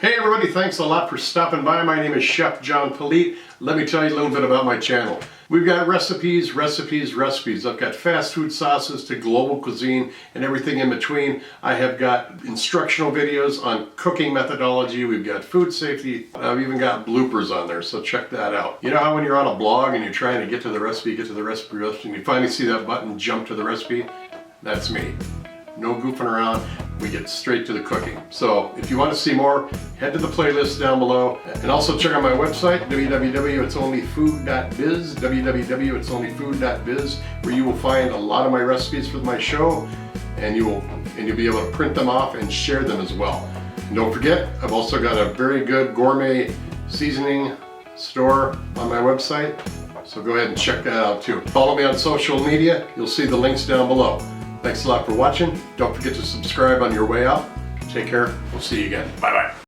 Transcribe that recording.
Hey everybody, thanks a lot for stopping by. My name is Chef John Politte. Let me tell you a little bit about my channel. We've got recipes. I've got fast food sauces to global cuisine and everything in between. I have got instructional videos on cooking methodology. We've got food safety. I've even got bloopers on there, so check that out. You know how when you're on a blog and you're trying to get to the recipe, and you finally see that button jump to the recipe? That's me. No goofing around, we get straight to the cooking. So if you want to see more, head to the playlist down below, and also check out my website, www.itsonlyfood.biz, where you will find a lot of my recipes for my show, and you'll be able to print them off and share them as well. And don't forget, I've also got a very good gourmet seasoning store on my website, so go ahead and check that out too. Follow me on social media, you'll see the links down below. Thanks a lot for watching. Don't forget to subscribe on your way out. Take care. We'll see you again. Bye-bye.